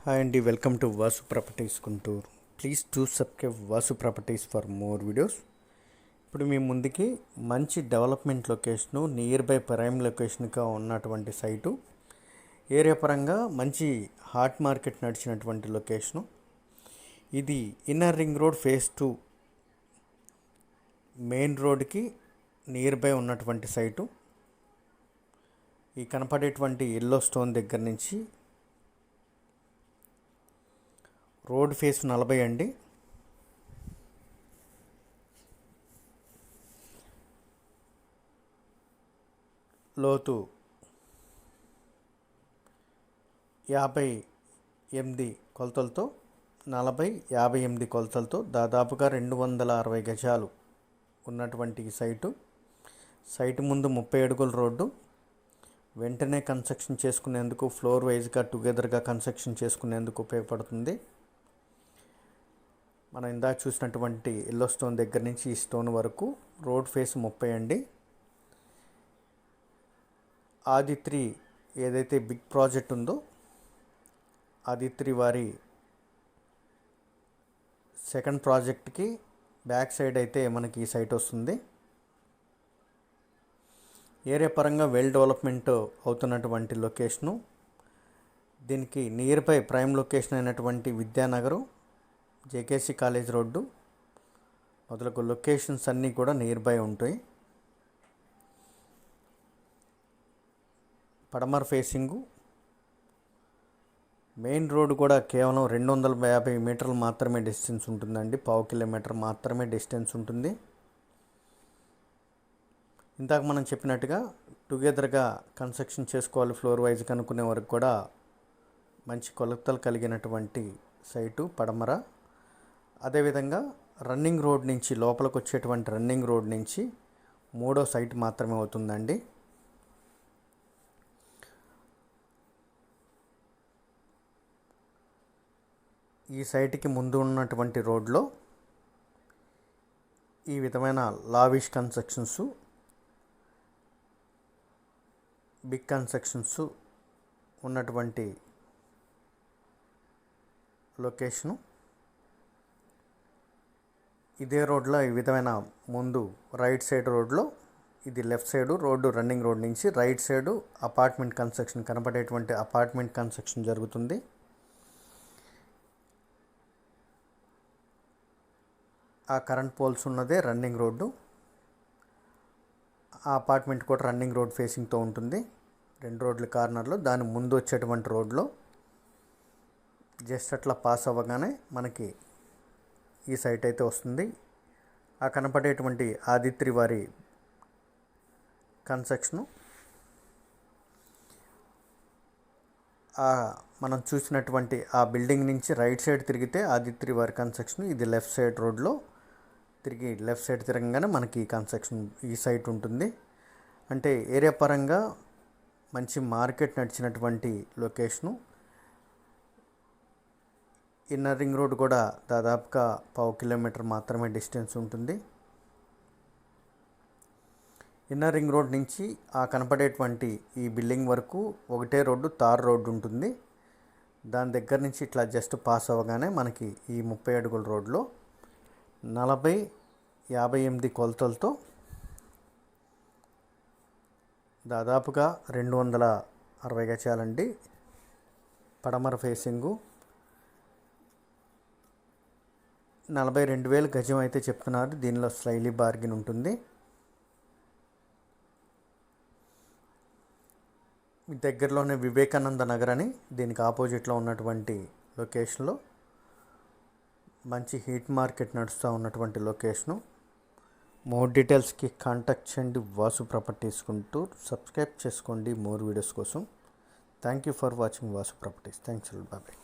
Hi అండి, welcome to Vasu properties Guntur. Please to subscribe Vasu properties for more videos. ఇప్పుడు మీ ముందుకి మంచి development location, nearby prime లొకేషన్గా ఉన్నటువంటి సైటు, ఏరియా పరంగా మంచి హాట్ మార్కెట్ నడిచినటువంటి లొకేషను. ఇది inner ring road phase 2 main రోడ్కి నియర్ బై ఉన్నటువంటి సైటు. ఈ కనపడేటువంటి ఎల్లో స్టోన్ దగ్గర నుంచి రోడ్ ఫేస్ 40 అండి. లోతు 58 కొలతలతో, 58 కొలతలతో దాదాపుగా 260 గజాలు ఉన్నటువంటి సైటు ముందు 30 అడుగుల రోడ్డు. వెంటనే కన్స్ట్రక్షన్ చేసుకునేందుకు, ఫ్లోర్ వైజ్గా టుగెదర్గా కన్స్ట్రక్షన్ చేసుకునేందుకు ఉపయోగపడుతుంది. మనం ఇందాక చూసినటువంటి ఎల్లో స్టోన్ దగ్గర నుంచి ఈ స్టోన్ వరకు రోడ్ ఫేస్ 30 అండి. ఆదిత్రి ఏదైతే బిగ్ ప్రాజెక్ట్ ఉందో, ఆదిత్రి వారి సెకండ్ ప్రాజెక్ట్కి బ్యాక్ సైడ్ అయితే మనకి ఈ సైట్ వస్తుంది. ఏరియా పరంగా వెల్ డెవలప్మెంట్ అవుతున్నటువంటి లొకేషను. దీనికి నియర్ బై ప్రైమ్ లొకేషన్ అయినటువంటి విద్యానగరు, జేకేసి కాలేజ్ రోడ్డు మొదలగు లొకేషన్స్ అన్నీ కూడా నియర్ బై ఉంటాయి. పడమర ఫేసింగు మెయిన్ రోడ్డు కూడా కేవలం 250 మీటర్లు మాత్రమే డిస్టెన్స్ ఉంటుందండి. 1/2 కిలోమీటర్ మాత్రమే డిస్టెన్స్ ఉంటుంది. ఇందాక మనం చెప్పినట్టుగా టుగెదర్గా కన్స్ట్రక్షన్ చేసుకోవాలి ఫ్లోర్ వైజ్ కనుక్కునే వరకు కూడా మంచి కొలతలు కలిగినటువంటి సైటు పడమర. అదేవిధంగా రన్నింగ్ రోడ్ నుంచి లోపలికి వచ్చేటువంటి రన్నింగ్ రోడ్ నుంచి 3వ సైట్ మాత్రమే అవుతుందండి. ఈ సైట్కి ముందు ఉన్నటువంటి రోడ్లో ఈ విధమైన లావిష్ కన్స్ట్రక్షన్స్, బిగ్ కన్స్ట్రక్షన్స్ ఉన్నటువంటి లొకేషను. ఇదే రోడ్లో ఈ విధమైన ముందు రైట్ సైడ్ రోడ్లో, ఇది left side road, running road నుంచి రైట్ సైడు అపార్ట్మెంట్ కన్స్ట్రక్షన్, కనపడేటువంటి అపార్ట్మెంట్ కన్స్ట్రక్షన్ జరుగుతుంది. ఆ కరెంట్ పోల్స్ ఉన్నదే రన్నింగ్ రోడ్డు. ఆ అపార్ట్మెంట్ కూడా రన్నింగ్ రోడ్ ఫేసింగ్తో ఉంటుంది. 2 రోడ్ల కార్నర్లో దాని ముందు వచ్చేటువంటి రోడ్లో జస్ట్ అట్లా పాస్ అవ్వగానే మనకి ఈ సైట్ అయితే వస్తుంది. ఆ కనపడేటువంటి ఆదిత్రి వారి కన్స్ట్రక్షను, మనం చూసినటువంటి ఆ బిల్డింగ్ నుంచి రైట్ సైడ్ తిరిగితే ఆదిత్రి వారి కన్స్ట్రక్షన్. ఇది లెఫ్ట్ సైడ్ రోడ్లో తిరిగి లెఫ్ట్ సైడ్ తిరగగానే మనకి కన్స్ట్రక్షన్ ఈ సైట్ ఉంటుంది. అంటే ఏరియా పరంగా మంచి మార్కెట్ నడిచినటువంటి లొకేషను. ఇన్నర్ రింగ్ రోడ్ కూడా దాదాపుగా 1/2 కిలోమీటర్ మాత్రమే డిస్టెన్స్ ఉంటుంది. ఇన్నర్ రింగ్ రోడ్ నుంచి ఆ కనపడేటువంటి ఈ బిల్డింగ్ వరకు ఒకటే రోడ్డు, తార్ రోడ్డు ఉంటుంది. దాని దగ్గర నుంచి ఇట్లా జస్ట్ పాస్ అవ్వగానే మనకి ఈ 30 అడుగుల రోడ్లో 58 కొలతలతో దాదాపుగా 260 గజాలండి. పడమర ఫేసింగు 42,000 గజం అయితే చెప్తున్నారు. దీనిలో స్లైలీ బార్గిన్ ఉంటుంది. దగ్గరలోనే వివేకానంద నగర్ అని దీనికి ఆపోజిట్లో ఉన్నటువంటి లొకేషన్లో మంచి హీట్ మార్కెట్ నడుస్తూ ఉన్నటువంటి లొకేషను. మోర్ డీటెయిల్స్కి కాంటాక్ట్ చేయండి వాసు ప్రాపర్టీస్ గుంటూరు. సబ్స్క్రైబ్ చేసుకోండి మోర్ వీడియోస్ కోసం. Thank you for watching Vasu properties. Thanks. Bye.